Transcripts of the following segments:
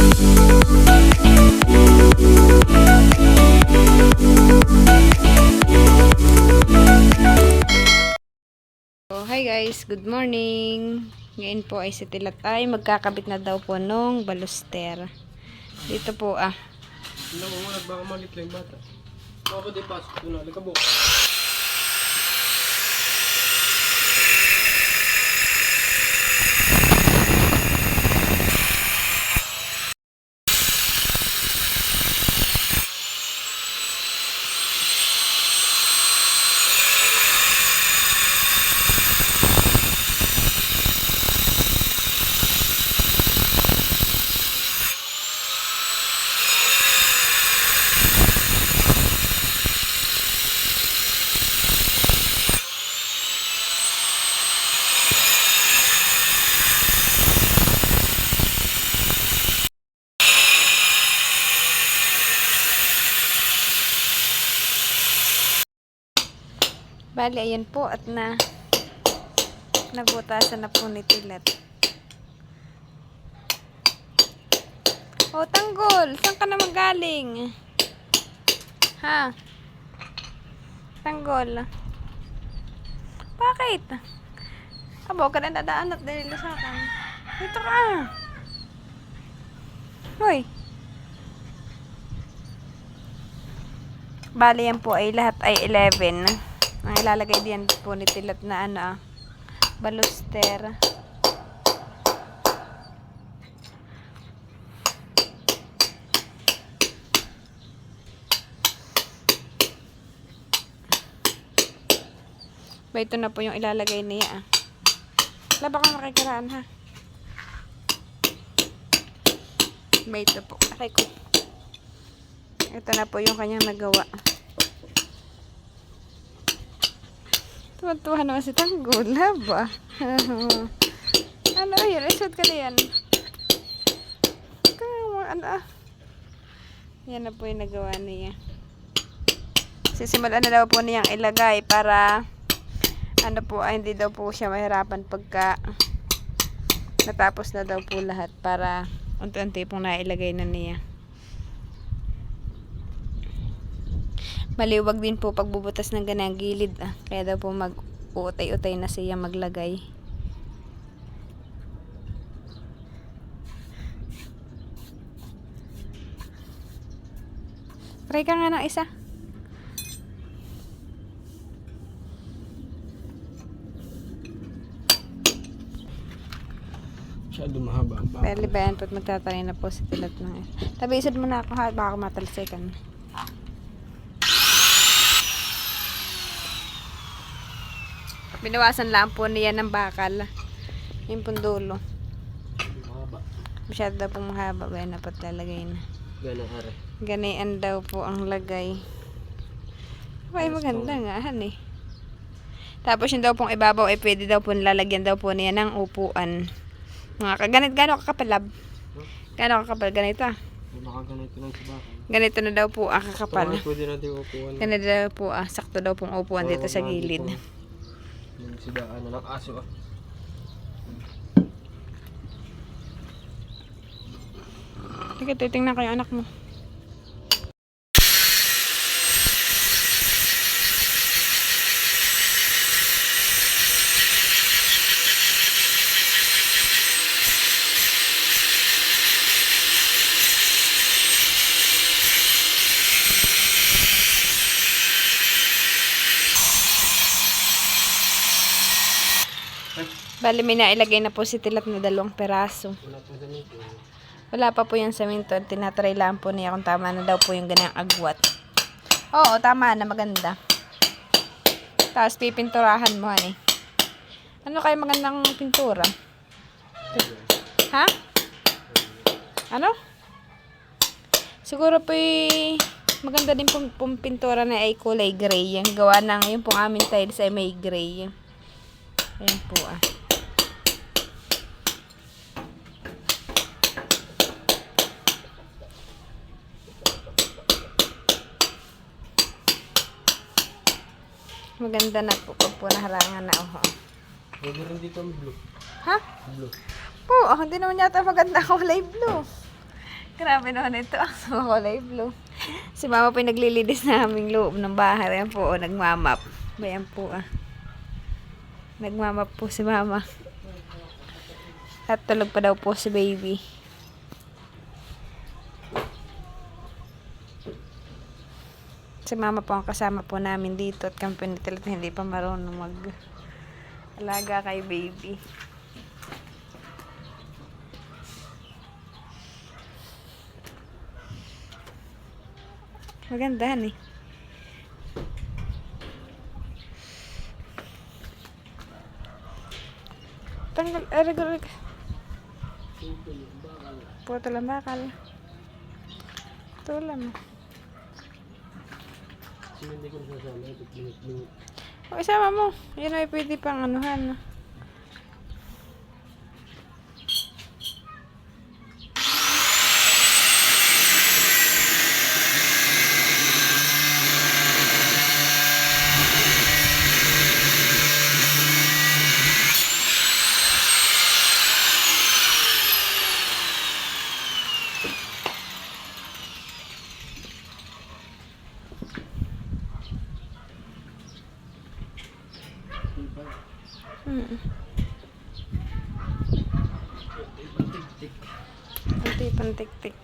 Hi guys, good morning. Ngayon po ay si Tilat ay magkakabit na daw po nung baluster. Dito po Hindi mo muna baka malit lang yung bata. Baka ba di pasok ko na, likabo. Bali, ayan po at nabutasan na po ni Tilat. Oh, tanggol! Saan ka na magaling? Ha? Tanggol. Bakit? Abo, ka na dadaan at dahil sa akin. Dito ka! Hoy! Bali, yan po ay lahat ay 11. Ang ilalagay diyan po ni Tilat na baluster. Ba, ito na po yung ilalagay niya. Laba ka makikiraan ha. Ba, ito po. Aray ko. Ito na po yung kanyang nagawa. Tuwan-tuwa naman si Tanggol. Haba. Ano yun? Isot ka na yan. Yan na po yung nagawa niya. Sisimulan na daw po niyang ilagay para hindi daw po siya mahirapan pagka natapos na daw po lahat, para unti-unti pong nailagay na niya. Maliwag din po pagbubutas ng ganang gilid. Kaya daw po mag-uutay-utay na siya maglagay. Try ka nga ng isa. Masyado mahaba ang baka. Pwede ba yan? Magtatry na po si Tilat ng isa. Tabi, isad mo na ako ha. Baka matalsikan. Binawasan lang po niya ng bakal. Yung pundulo. Mahaba. Masyado daw pong mahaba. Ba yan, dapat lalagay na. Gana are. Ganian daw po ang lagay. Ay, maganda nga, eh. Tapos yung daw pong ibabaw ay pwede daw po nilalagyan daw po niya ng upuan. Mga kaganit, gano'n kakapalab? Gano'n kakapal? Ganito. Makaganito lang sa bakal. Ganito na daw po ang kakapal. Pwede natin upuan. Ganito daw po sakto daw pong upuan dito sa gilid. Yung sidaan na ng aso Sige, titingnan ko yung anak mo. Bali, may nailagay na po si Tilat na 2 peraso. Wala pa ganito. Wala pa po yung saminto. Tinatry lang po niya kung tama na daw po yung ganyang agwat. Oo, tama na. Maganda. Tapos pipinturahan mo, honey. Ano kayo magandang pintura? Ha? Ano? Siguro po maganda din pong pintura na ay kulay gray. Yung gawa ng yung pong aming tiles ay may gray. Ayan po Maganda na po pag po naharangan na. Pwede rin dito ang blue. Ha? Blue. Po, hindi naman yata maganda kulay blue. Grabe naman ito. Ang kulay blue. Si mama po yung naglilinis na aming loob ng bahay. Ayan po, nagmamap. Ayan po Nagmamap po si mama. At tulog pa daw po si baby. Si mama po ang kasama po namin dito. At kami pinitilat hindi pa marunong mag-alaga kay baby. Magandahan eh. Tanggal, arag. Puto lang bakal. Tulam. Hindi ko nasasama. Ito, O, isama mo. Yan ay pwede pang anuhan. Pantik-tik. Anti pantik-tik.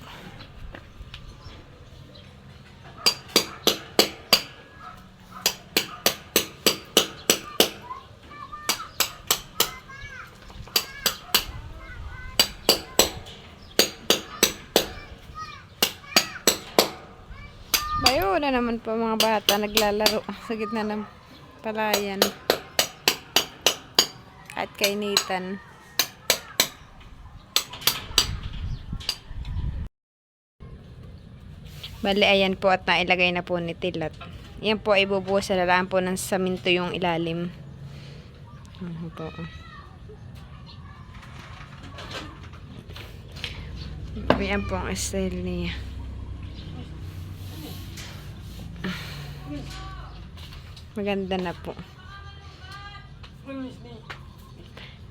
Bayo na naman po mga bata naglalaro sa gitna ng palayan at kainitan. Bali, ayan po at nailagay na po ni Tilat. Yan po ay bubuhos sa lalaan po ng saminto yung ilalim. Ano po. Yan po ang style niya. Maganda na po.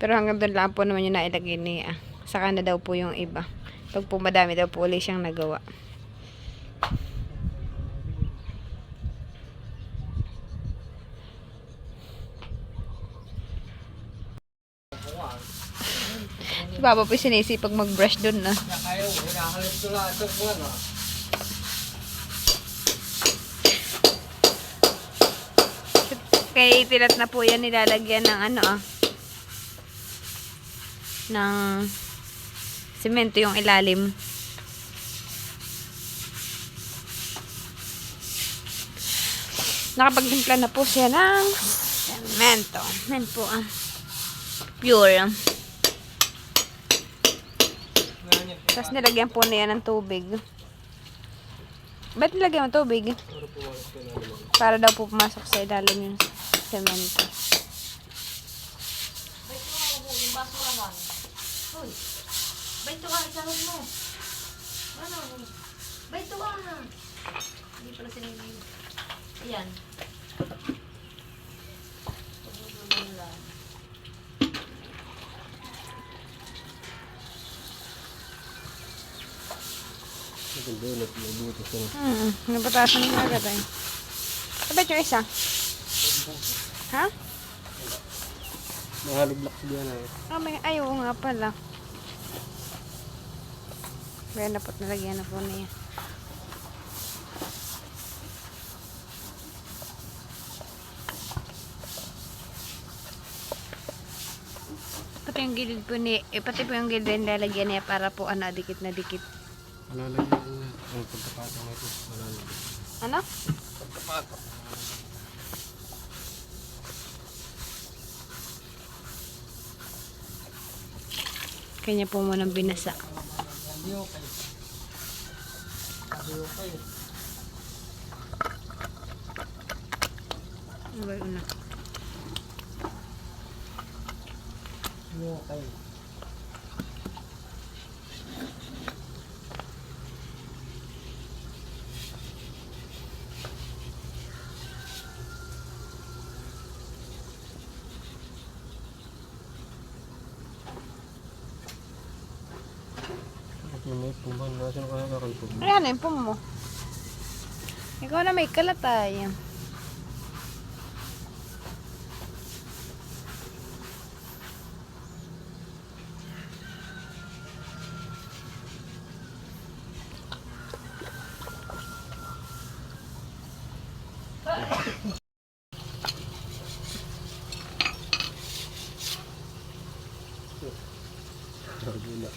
Pero hanggang doon lang po naman yung nailagay niya. Saka na daw po yung iba. Pag po madami daw po ulit siyang nagawa. Si Papa po sinisipag mag-brush doon na. Ayaw, hinakalit ko lang. Ito ko lang Kay Tilat na po yan nilalagyan ng ng semento yung ilalim. Nakapagtimpla na po siya ng semento. Yan po pure. Tapos nilagyan po niya ng tubig. Ba't nilagyan ng tubig? Para daw po pumasok sa ilalim yung semento. Yung basura man. Uy, baito ka, isahod mo. Ano? Baito ka na. Hindi pala sinigil. Ayan. Pagbubulan lang. Nabatasan mo agad ay. Sabit yung isa? Ha? Mahalog-block siya na eh. Ayaw nga pala. Kaya dapat nalagyan na po niya. Pati yung gilid po pati po yung gilid din lalagyan niya para po dikit na dikit. Malalagyan na. Ang pagkapatong ito. Malalagyan. Ano? Pagkapatong. Kanya po munang binasa. Hindi okay. Hindi okay. Ano ba yun na? Hindi okay. May puman. Nasaan kaya kakay po? Ayan, yung pum mo. Ikaw na may kalatay. Sargula.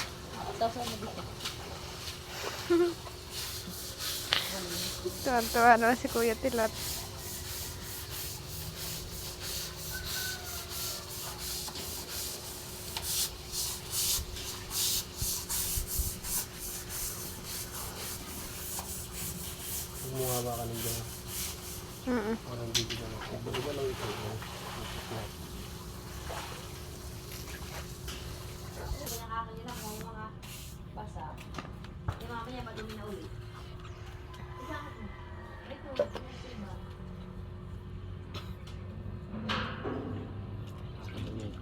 Tapos ano dito? Tuwan-tuwa naman si Kuya Tilot. Kumuha ba ka ng dyan? Parang bibig ka lang. Bibig ka lang ito. Pinakakan nila mo yung mga basa. Yung mamaya madumi na ulit. Isang mo. Ito.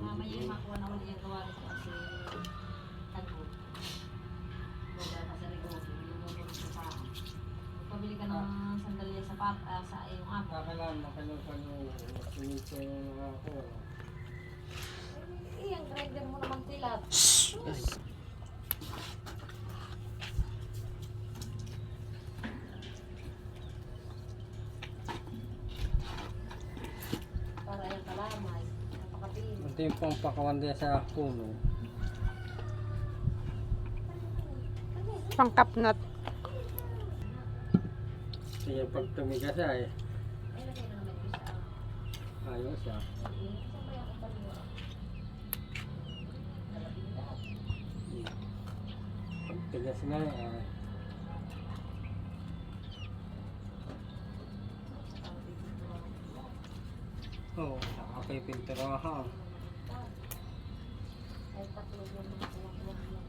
Mamaya yung makuha na ulit yung gawa nito kasi tago. Wala pa sa negosyo. Lumuto sa tao. Pabili ka ng sandalya sa iyong apo. Kakalaan, makalusan yung sinito ako. Ang grinder mo naman tilat. Para yung kalamay. Napakapili. Ito yung pang pakawan din sa puno. Pangkapnot. Ito yung pag tumigas ay Ay, lagay na naman yung isa. ayos siya. Saan ba yung kapaliwa? Dalawin lahat. Pag tigas na oh, nakapipinturahan. Ay, tatlo yung mga kuwang-kuwang lang.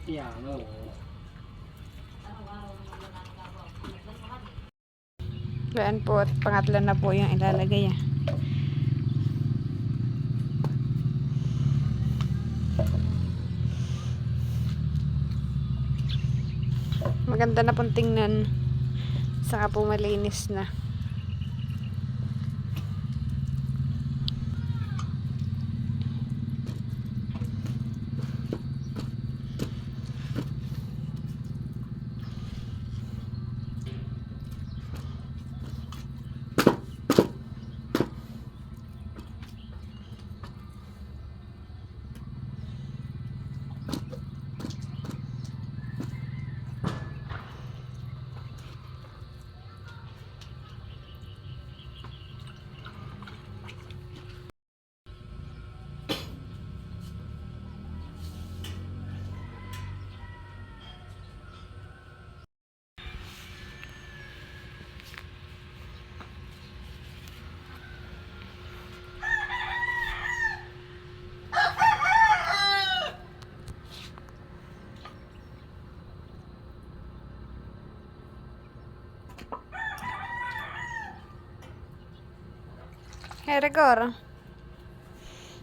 Yan o. Araw-araw naman lang ang gagawa. Pinagdan mo kami. Yan po at pangatlo na po yung ilalagay. Maganda na pong tingnan. Saka po malinis na. Hey, Rigor.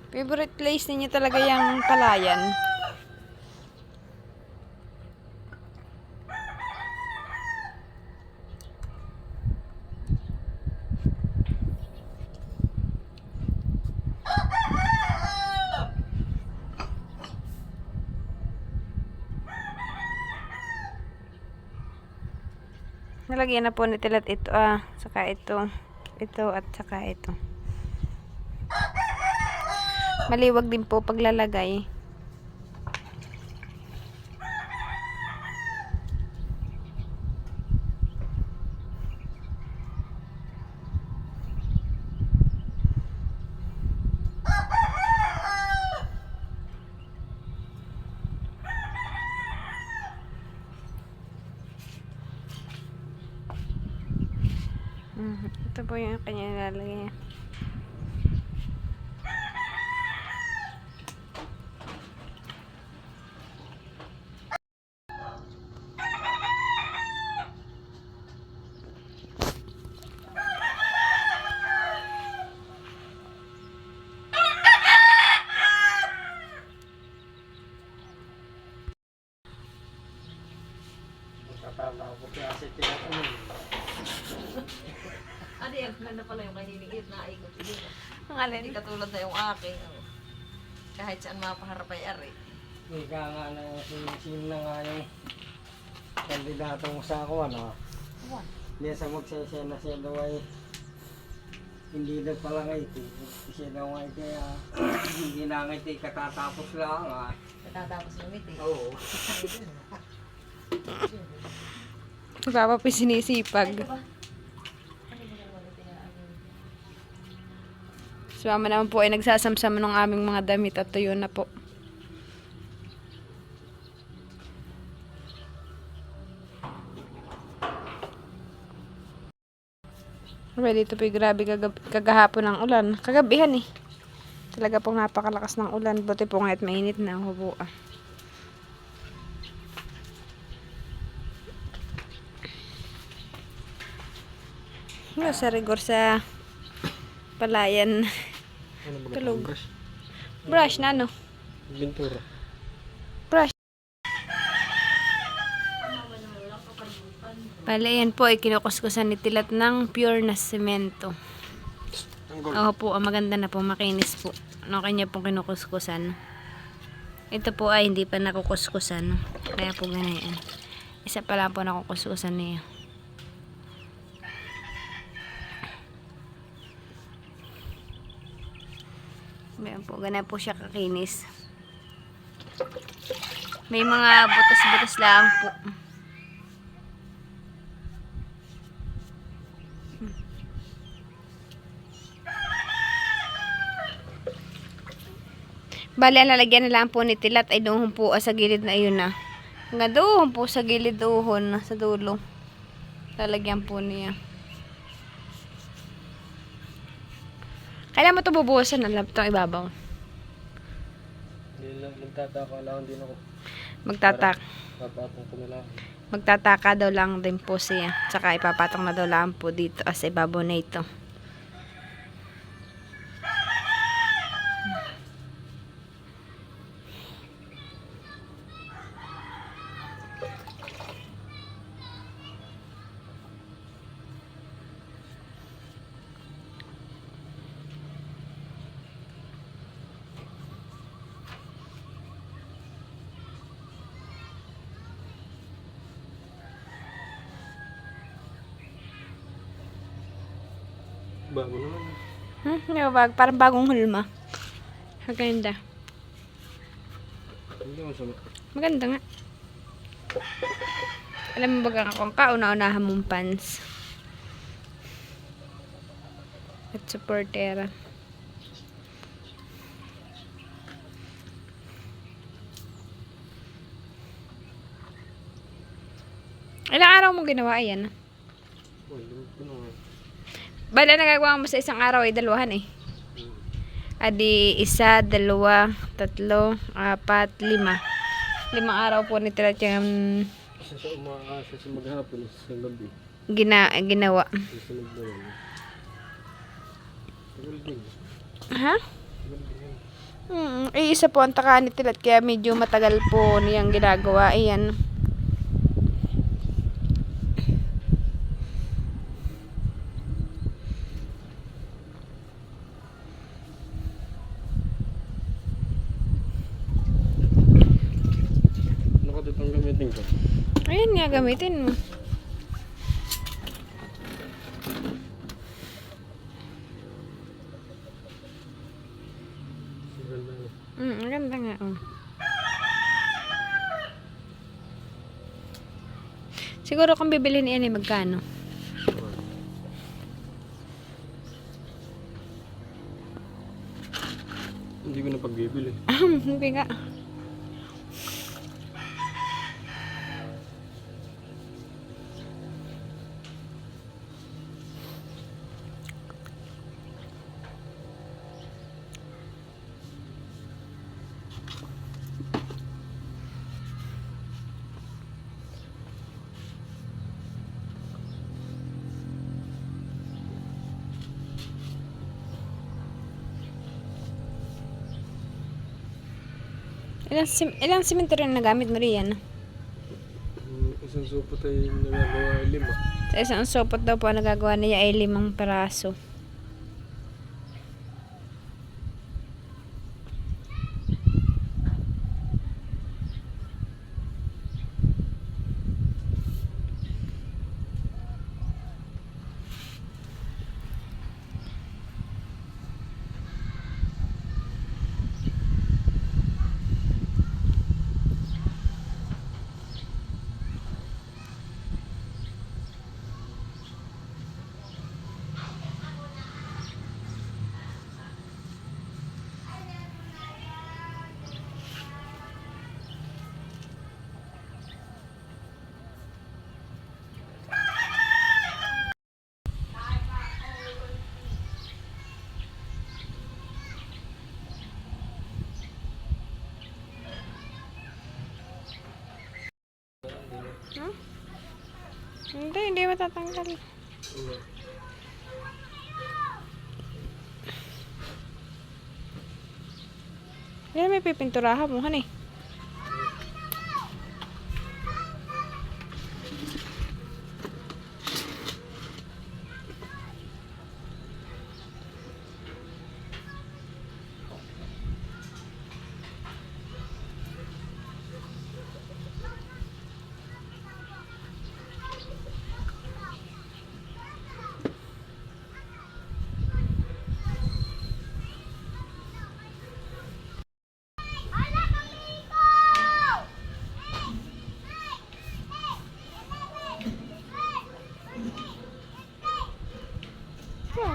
Favorite place ninyo talaga yung Palayan. Nalagyan na po ni Tilat ito, saka ito at saka ito. Maliwag din po paglalagay. Ito po yung kanya nilalagay. Tatama ko kaya kasi tinatanong. Ano yan? Ganda pala yung kahiligit na ikot. Ang alin. Hindi katulad na yung akin. Oh. Kahit saan mapaharap ay ari. Ika nga na sino na nga yung kandidatong sa ako, ano? One. Hindi sa magsasya siya daw ay hindi daw pala ngiti. Siya daw ay kaya hindi na ngiti katatapos lang ah. Natatapos ng meeting. Oo. Si Papa po sinisipag. Ito ba? Si Mama naman po ay nagsasamsam ng aming mga damit at tuyo na po. Well, dito po grabe kagahapon ng ulan. Kagabihan eh. Talaga pong napakalakas ng ulan. Buti po ngayon mainit na. Hubo ah. Sa rigor sa palayan. Ano ba Tulog. brush? Brush na ano? Bintura. Brush. Bale, yan po ay kinukuskusan ni Tilat ng pure na semento. Oo po, maganda na po, makinis po. Ano kanya pong kinukuskusan. Ito po ay hindi pa nakukuskusan. Kaya po ganyan. Isa pa lang po nakukuskusan niya. Ayan po, ganyan po siya kakinis. May mga butas-butas lang po. Bali, ang lalagyan na lang po ni Tilat ay doon po sa gilid na iyon na. Hanggang doon po sa gilid doon, sa dulo. Lalagyan po niya. Kailan mo ito bubuhusan na lang itong ibabaw? Hindi lang, nagtataka lang din ako. Papatong ko na lang. Magtataka daw lang din po siya. Tsaka ipapatong na daw lang po dito as ibabaw na ito. Bago naman. Parang bagong hulma. Maganda. Hindi mo sama. Maganda nga. Alam mo ba kung kauna-unahan mong pants? At supportera. Ilang araw mo ginawa yan? Oh, hindi ko na nga. Bala nagagawa mo sa isang araw ay dalawahan eh. Adi, 1, 2, 3, 4, 5. 5 araw po ni Tilat yung Isa sa umaasa sa maghapon, isa sa gabi. ginawa. Susunod na yan. Tagal din. Ha? Tagal din yan. Isa po ang taka ni Tilat kaya medyo matagal po niyang ginagawa. Ayan. Ano ka dito ang gamitin ko? Ayan nga gamitin mo. Ganda na. Ang ganda nga. Oh. Siguro kung bibilhin yan eh magkano? Hindi ko na pagbibili. Hindi nga. Ilang simenteryo na nagamit mo riyan? Isang supot ay nagagawa 5. Sa isang sopot daw po ang nagagawa niya ay 5 peraso. Hmm? Hindi matatanggal. Yan, may pipinturahan mo, honey.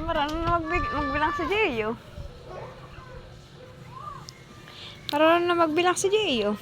Marunong na magbilang si Gio. Marunong na magbilang si Gio.